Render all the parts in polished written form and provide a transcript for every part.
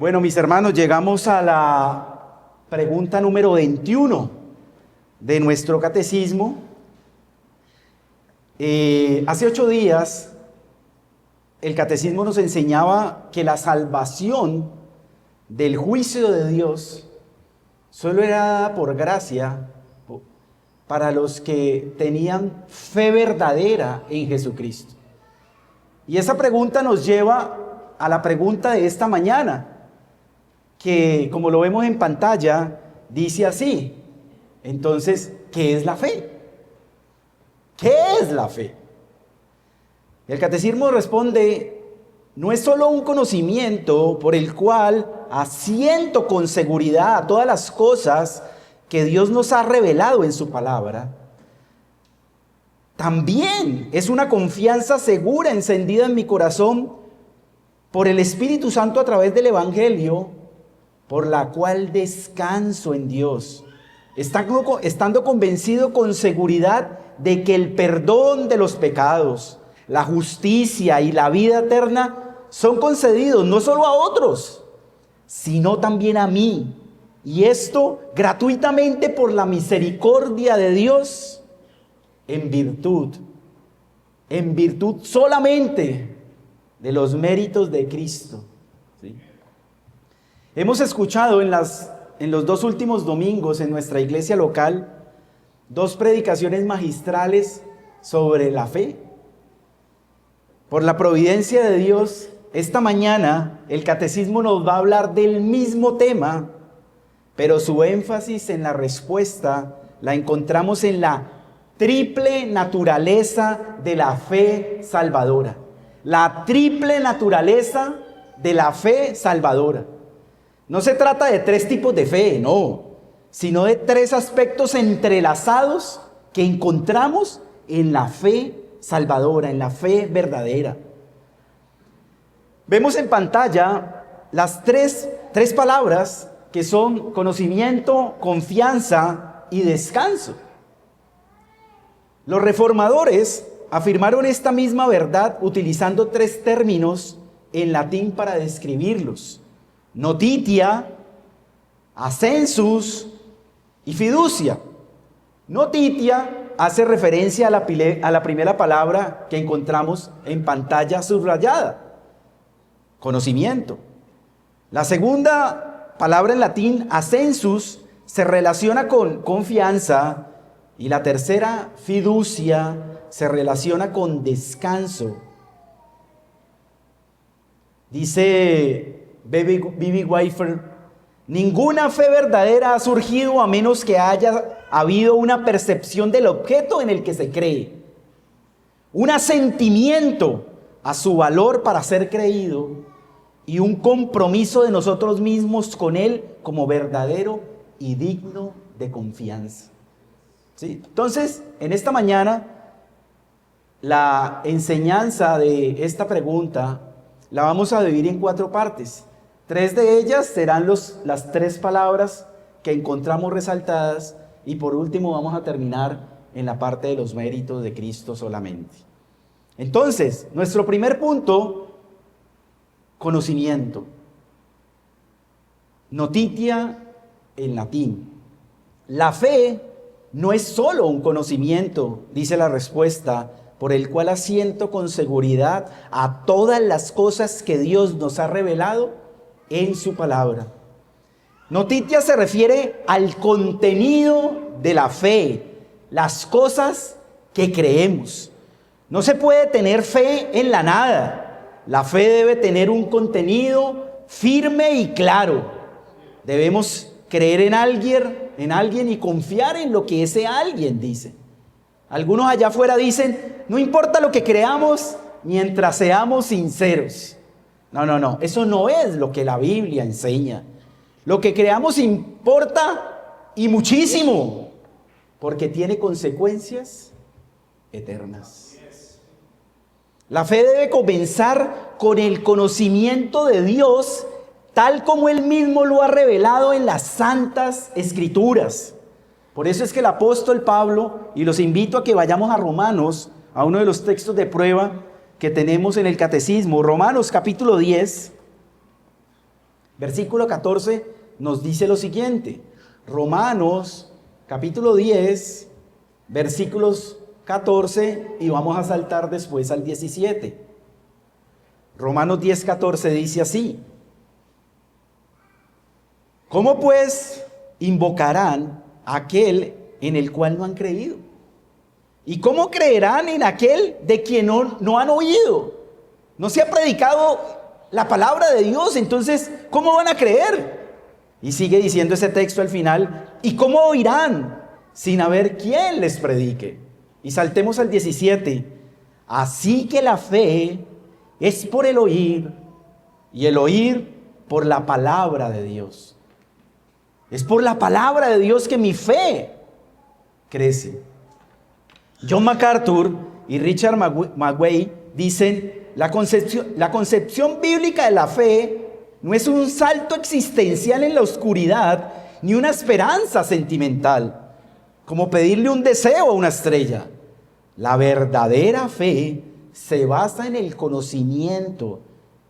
Bueno, mis hermanos, llegamos a la pregunta número 21 de nuestro catecismo. Hace 8 días, el catecismo nos enseñaba que la salvación del juicio de Dios solo era dada por gracia para los que tenían fe verdadera en Jesucristo. Y esa pregunta nos lleva a la pregunta de esta mañana, que como lo vemos en pantalla, dice así. Entonces, ¿qué es la fe? ¿Qué es la fe? El catecismo responde: no es solo un conocimiento por el cual asiento con seguridad a todas las cosas que Dios nos ha revelado en su palabra. También es una confianza segura encendida en mi corazón por el Espíritu Santo a través del Evangelio, por la cual descanso en Dios, estando convencido con seguridad de que el perdón de los pecados, la justicia y la vida eterna son concedidos no solo a otros, sino también a mí. Y esto gratuitamente por la misericordia de Dios, en virtud solamente de los méritos de Cristo. ¿Sí? Hemos escuchado en los 2 últimos domingos en nuestra iglesia local 2 predicaciones magistrales sobre la fe. Por la providencia de Dios, esta mañana el catecismo nos va a hablar del mismo tema, pero su énfasis en la respuesta la encontramos en la triple naturaleza de la fe salvadora. La triple naturaleza de la fe salvadora. No se trata de 3 tipos de fe, no, sino de 3 aspectos entrelazados que encontramos en la fe salvadora, en la fe verdadera. Vemos en pantalla las tres palabras que son conocimiento, confianza y descanso. Los reformadores afirmaron esta misma verdad utilizando 3 términos en latín para describirlos: notitia, ascensus y fiducia. Notitia hace referencia a la primera palabra que encontramos en pantalla subrayada: conocimiento. La segunda palabra en latín, ascensus, se relaciona con confianza, y la tercera, fiducia, se relaciona con descanso. Dice B.B. Weifer: ninguna fe verdadera ha surgido a menos que haya habido una percepción del objeto en el que se cree, un asentimiento a su valor para ser creído y un compromiso de nosotros mismos con él como verdadero y digno de confianza. ¿Sí? Entonces, en esta mañana, la enseñanza de esta pregunta la vamos a dividir en 4 partes. 3 de ellas serán las 3 palabras que encontramos resaltadas, y por último vamos a terminar en la parte de los méritos de Cristo solamente. Entonces, nuestro primer punto: conocimiento. Notitia en latín. La fe no es solo un conocimiento, dice la respuesta, por el cual asiento con seguridad a todas las cosas que Dios nos ha revelado en su palabra. Notitia se refiere al contenido de la fe, las cosas que creemos. No se puede tener fe en la nada. La fe debe tener un contenido firme y claro. Debemos creer en alguien y confiar en lo que ese alguien dice. Algunos allá afuera dicen: no importa lo que creamos mientras seamos sinceros. No, eso no es lo que la Biblia enseña. Lo que creamos importa y muchísimo, porque tiene consecuencias eternas. La fe debe comenzar con el conocimiento de Dios, tal como Él mismo lo ha revelado en las Santas Escrituras. Por eso es que el apóstol Pablo, y los invito a que vayamos a Romanos, a uno de los textos de prueba que tenemos en el catecismo, Romanos capítulo 10, Versículo 14 nos dice lo siguiente. Romanos capítulo 10, versículos 14, y vamos a saltar después al 17. Romanos 10, 14 dice así: ¿cómo pues invocarán a aquel en el cual no han creído? ¿Y cómo creerán en aquel de quien no han oído? No se ha predicado la palabra de Dios, entonces, ¿cómo van a creer? Y sigue diciendo ese texto al final: ¿y cómo oirán sin haber quien les predique? Y saltemos al 17. Así que la fe es por el oír, y el oír por la palabra de Dios. Es por la palabra de Dios que mi fe crece. John MacArthur y Richard McWay dicen: la concepción bíblica de la fe no es un salto existencial en la oscuridad, ni una esperanza sentimental, como pedirle un deseo a una estrella. La verdadera fe se basa en el conocimiento,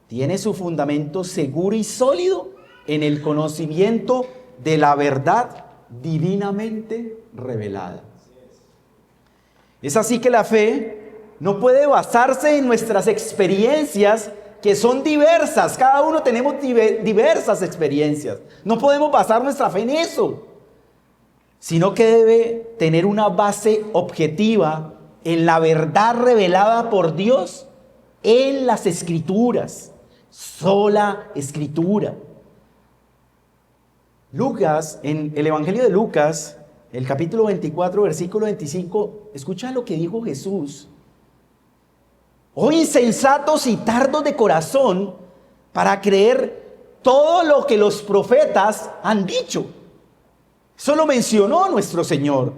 tiene su fundamento seguro y sólido en el conocimiento de la verdad divinamente revelada. Es así que la fe no puede basarse en nuestras experiencias, que son diversas. Cada uno tenemos diversas experiencias. No podemos basar nuestra fe en eso, sino que debe tener una base objetiva en la verdad revelada por Dios en las Escrituras. Sola Escritura. Lucas, en el Evangelio de Lucas, el capítulo 24, versículo 25, escucha lo que dijo Jesús. Oh insensatos y tardos de corazón para creer todo lo que los profetas han dicho. Eso lo mencionó nuestro Señor,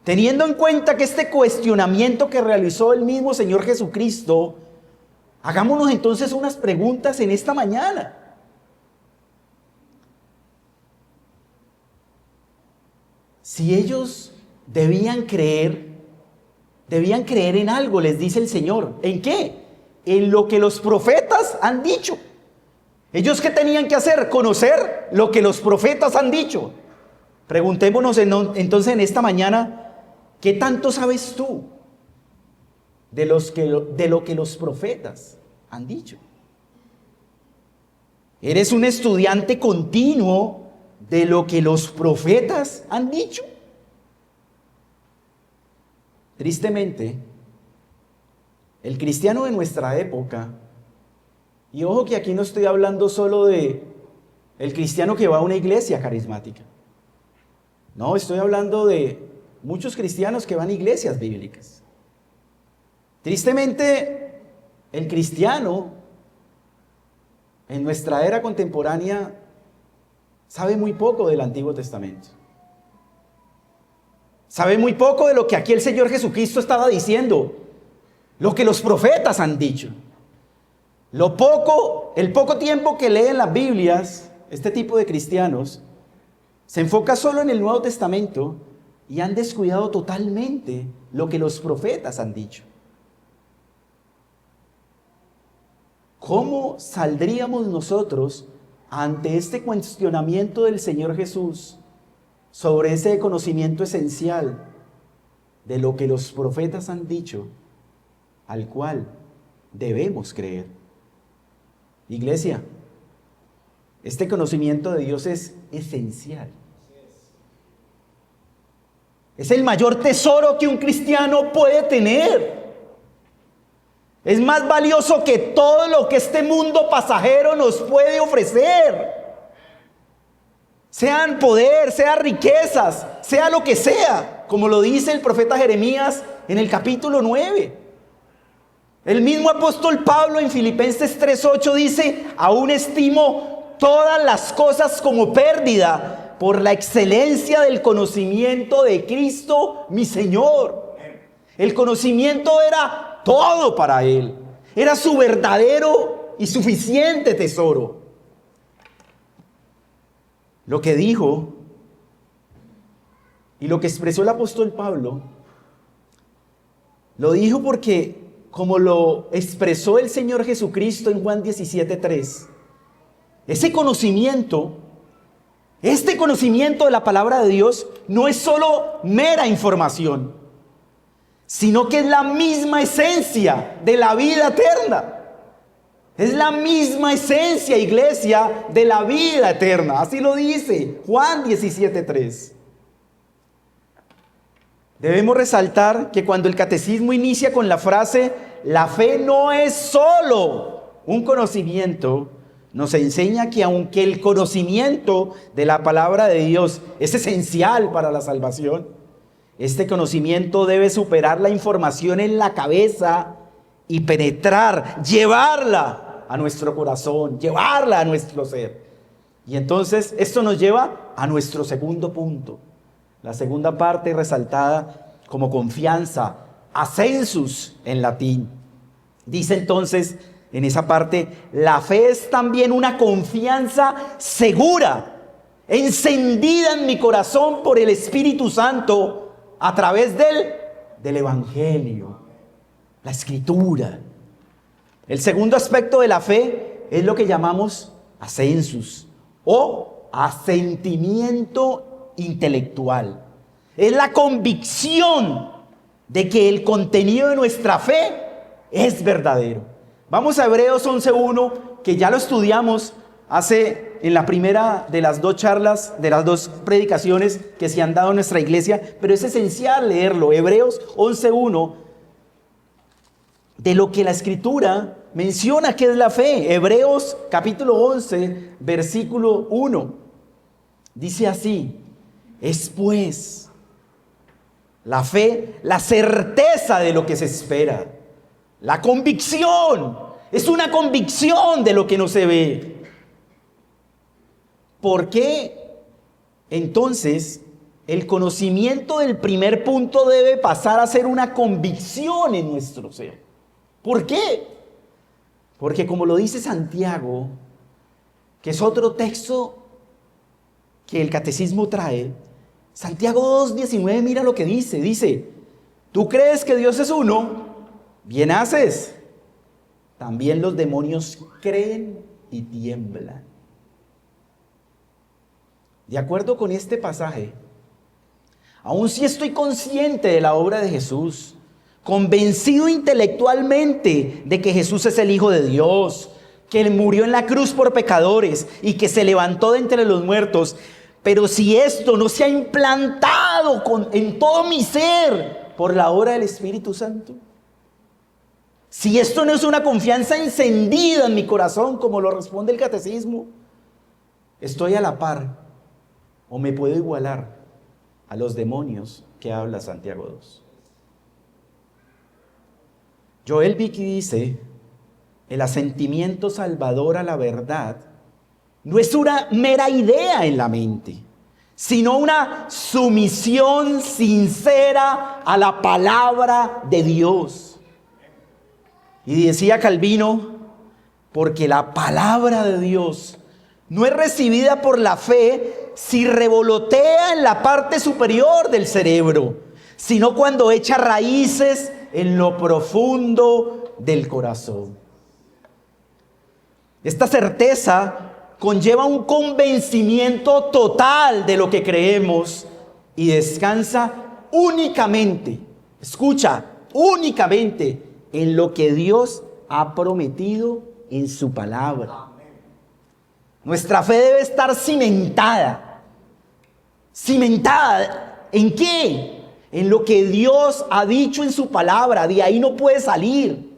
teniendo en cuenta que este cuestionamiento que realizó el mismo Señor Jesucristo. Hagámonos entonces unas preguntas en esta mañana. Si ellos debían creer en algo, les dice el Señor. ¿En qué? En lo que los profetas han dicho. ¿Ellos qué tenían que hacer? Conocer lo que los profetas han dicho. Preguntémonos entonces en esta mañana: ¿qué tanto sabes tú de lo que los profetas han dicho? ¿Eres un estudiante continuo de lo que los profetas han dicho? Tristemente, el cristiano de nuestra época, y ojo que aquí no estoy hablando solo de el cristiano que va a una iglesia carismática. No, estoy hablando de muchos cristianos que van a iglesias bíblicas. Tristemente, el cristiano en nuestra era contemporánea sabe muy poco del Antiguo Testamento. Sabe muy poco de lo que aquí el Señor Jesucristo estaba diciendo, lo que los profetas han dicho. El poco tiempo que leen las Biblias, este tipo de cristianos se enfoca solo en el Nuevo Testamento y han descuidado totalmente lo que los profetas han dicho. ¿Cómo saldríamos nosotros ante este cuestionamiento del Señor Jesús sobre ese conocimiento esencial de lo que los profetas han dicho, al cual debemos creer? Iglesia, este conocimiento de Dios es esencial. Es el mayor tesoro que un cristiano puede tener. Es más valioso que todo lo que este mundo pasajero nos puede ofrecer. Sean poder, sea riquezas, sea lo que sea, como lo dice el profeta Jeremías en el capítulo 9. El mismo apóstol Pablo en Filipenses 3:8 dice: aún estimo todas las cosas como pérdida por la excelencia del conocimiento de Cristo mi Señor. El conocimiento era todo para él. Era su verdadero y suficiente tesoro. Lo que dijo y lo que expresó el apóstol Pablo, lo dijo porque, como lo expresó el Señor Jesucristo en Juan 17:3, Ese conocimiento, este conocimiento de la palabra de Dios no es solo mera información, sino que es la misma esencia de la vida eterna. Es la misma esencia, iglesia, de la vida eterna. Así lo dice Juan 17:3. Debemos resaltar que cuando el catecismo inicia con la frase, la fe no es solo un conocimiento, nos enseña que aunque el conocimiento de la palabra de Dios es esencial para la salvación, este conocimiento debe superar la información en la cabeza y penetrar, llevarla a nuestro corazón, llevarla a nuestro ser. Y entonces esto nos lleva a nuestro segundo punto. La segunda parte resaltada como confianza, ascensus en latín. Dice entonces en esa parte, la fe es también una confianza segura, encendida en mi corazón por el Espíritu Santo a través del Evangelio, la Escritura. El segundo aspecto de la fe es lo que llamamos ascensus o asentimiento intelectual. Es la convicción de que el contenido de nuestra fe es verdadero. Vamos a Hebreos 11:1, que ya lo estudiamos en la primera de las dos charlas, de las dos predicaciones que se han dado en nuestra iglesia, pero es esencial leerlo. Hebreos 11:1, de lo que la Escritura menciona que es la fe. Hebreos capítulo 11, versículo 1. Dice así: es pues la fe, la certeza de lo que se espera. La convicción, es una convicción de lo que no se ve. ¿Por qué entonces el conocimiento del primer punto debe pasar a ser una convicción en nuestro ser? ¿Por qué? Porque como lo dice Santiago, que es otro texto que el catecismo trae, Santiago 2:19, mira lo que dice, ¿tú crees que Dios es uno? Bien haces. También los demonios creen y tiemblan. De acuerdo con este pasaje, aun si estoy consciente de la obra de Jesús, convencido intelectualmente de que Jesús es el Hijo de Dios, que Él murió en la cruz por pecadores y que se levantó de entre los muertos, pero si esto no se ha implantado en todo mi ser por la obra del Espíritu Santo, si esto no es una confianza encendida en mi corazón, como lo responde el catecismo, estoy a la par o me puedo igualar a los demonios que habla Santiago 2. Joel Vicky dice, el asentimiento salvador a la verdad no es una mera idea en la mente, sino una sumisión sincera a la palabra de Dios. Y decía Calvino, porque la palabra de Dios no es recibida por la fe si revolotea en la parte superior del cerebro, sino cuando echa raíces en lo profundo del corazón. Esta certeza conlleva un convencimiento total de lo que creemos y descansa únicamente, escucha, únicamente en lo que Dios ha prometido en su palabra. Nuestra fe debe estar cimentada. ¿Cimentada en qué? En lo que Dios ha dicho en su palabra. De ahí no puede salir.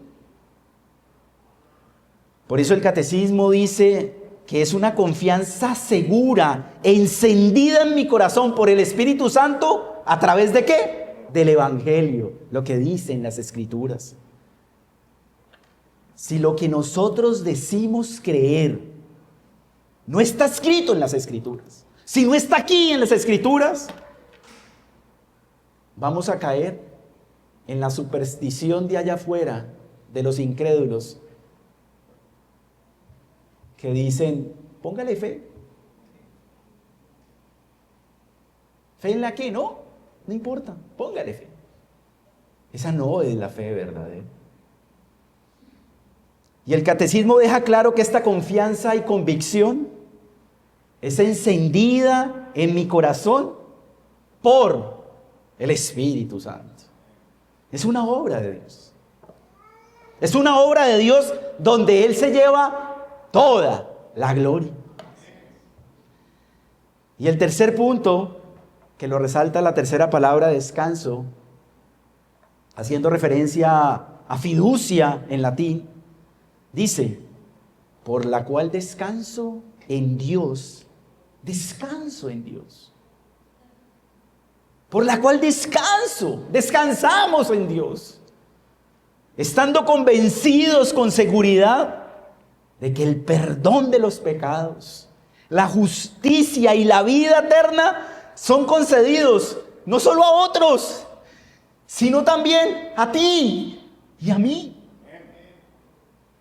Por eso el catecismo dice que es una confianza segura, encendida en mi corazón por el Espíritu Santo, ¿a través de qué? Del Evangelio, lo que dicen las Escrituras. Si lo que nosotros decimos creer no está escrito en las Escrituras, si no está aquí en las Escrituras, vamos a caer en la superstición de allá afuera, de los incrédulos, que dicen, póngale fe. ¿Fe en la qué? No importa, póngale fe. Esa no es la fe verdadera. Y el catecismo deja claro que esta confianza y convicción es encendida en mi corazón por el Espíritu Santo. Es una obra de Dios. Es una obra de Dios donde Él se lleva toda la gloria. Y el tercer punto, que lo resalta la tercera palabra, descanso, haciendo referencia a fiducia en latín, dice, por la cual descanso en Dios. Descanso en Dios. Por la cual descansamos en Dios. Estando convencidos con seguridad de que el perdón de los pecados, la justicia y la vida eterna son concedidos no solo a otros, sino también a ti y a mí.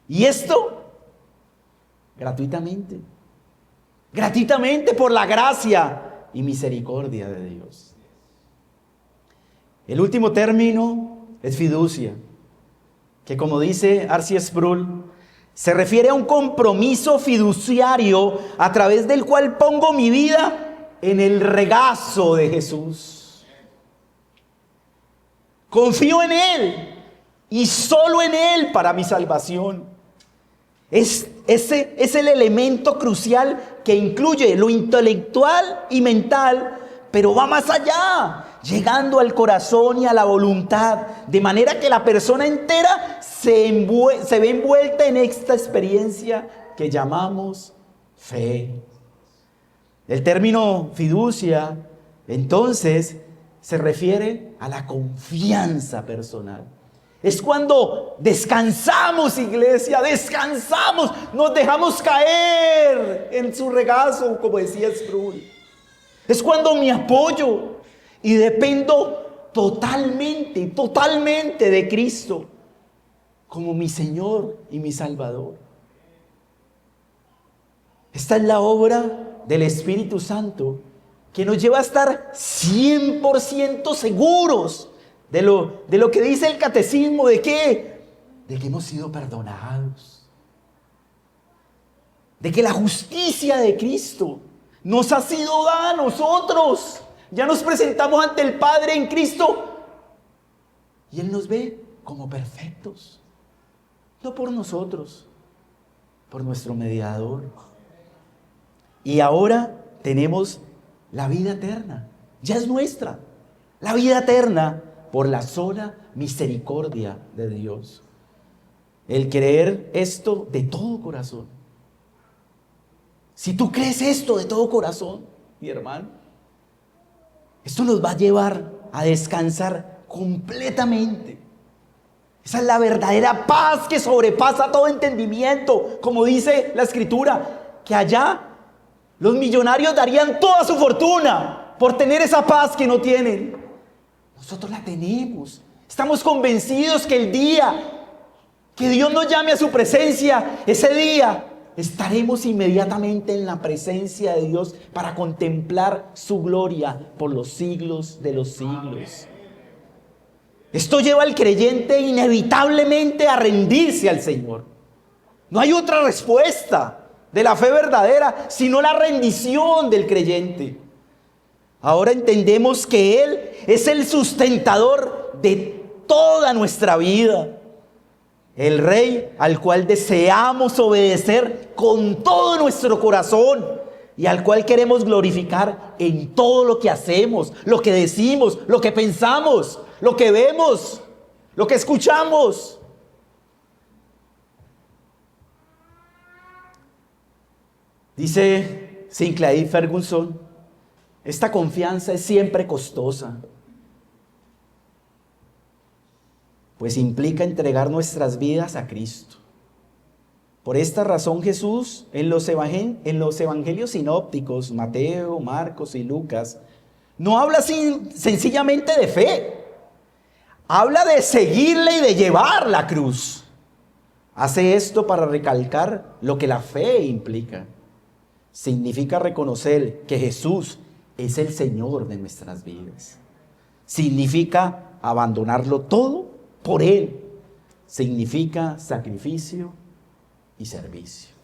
Y esto gratuitamente. Gratuitamente por la gracia y misericordia de Dios. El último término es fiducia, que como dice R.C. Sproul, se refiere a un compromiso fiduciario a través del cual pongo mi vida en el regazo de Jesús. Confío en Él y solo en Él para mi salvación. Ese es el elemento crucial que incluye lo intelectual y mental, pero va más allá, llegando al corazón y a la voluntad, de manera que la persona entera se ve envuelta en esta experiencia que llamamos fe. El término fiducia, entonces, se refiere a la confianza personal. Es cuando descansamos, iglesia, descansamos, nos dejamos caer en su regazo, como decía Sproul. Es cuando me apoyo y dependo totalmente de Cristo como mi Señor y mi Salvador. Esta es la obra del Espíritu Santo que nos lleva a estar 100% seguros de lo que dice el catecismo. ¿De qué? De que hemos sido perdonados. De que la justicia de Cristo nos ha sido dada a nosotros. Ya nos presentamos ante el Padre en Cristo y Él nos ve como perfectos. No por nosotros, por nuestro mediador. Y ahora tenemos la vida eterna. Ya es nuestra. La vida eterna por la sola misericordia de Dios. El creer esto de todo corazón. Si tú crees esto de todo corazón, mi hermano, esto nos va a llevar a descansar completamente. Esa es la verdadera paz que sobrepasa todo entendimiento. Como dice la Escritura, que allá los millonarios darían toda su fortuna por tener esa paz que no tienen. Nosotros la tenemos. Estamos convencidos que el día que Dios nos llame a su presencia, ese día estaremos inmediatamente en la presencia de Dios para contemplar su gloria por los siglos de los siglos. Esto lleva al creyente inevitablemente a rendirse al Señor. No hay otra respuesta de la fe verdadera sino la rendición del creyente. Ahora entendemos que Él es el sustentador de toda nuestra vida. El Rey al cual deseamos obedecer con todo nuestro corazón y al cual queremos glorificar en todo lo que hacemos, lo que decimos, lo que pensamos, lo que vemos, lo que escuchamos. Dice Sinclair Ferguson, esta confianza es siempre costosa, pues implica entregar nuestras vidas a Cristo. Por esta razón Jesús en los evangelios sinópticos, Mateo, Marcos y Lucas, no habla sencillamente de fe, habla de seguirle y de llevar la cruz. Hace esto para recalcar lo que la fe implica. Significa reconocer que Jesús es el Señor de nuestras vidas. Significa abandonarlo todo por Él. Significa sacrificio y servicio.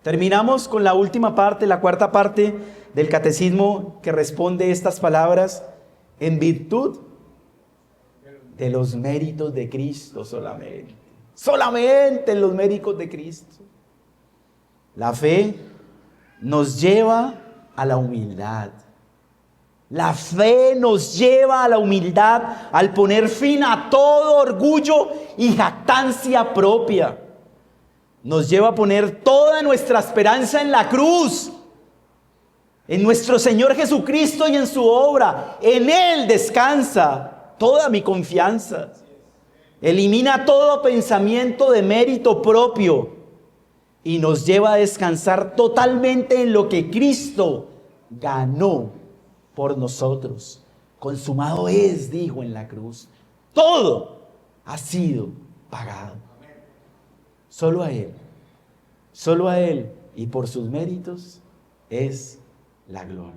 Terminamos con la última parte, la cuarta parte del catecismo que responde estas palabras: en virtud de los méritos de Cristo solamente. Solamente en los méritos de Cristo. La fe nos lleva a la humildad. La fe nos lleva a la humildad al poner fin a todo orgullo y jactancia propia. Nos lleva a poner toda nuestra esperanza en la cruz, en nuestro Señor Jesucristo y en su obra. En Él descansa toda mi confianza. Elimina todo pensamiento de mérito propio y nos lleva a descansar totalmente en lo que Cristo ganó por nosotros. Consumado es, dijo en la cruz. Todo ha sido pagado. Solo a Él y por sus méritos es la gloria.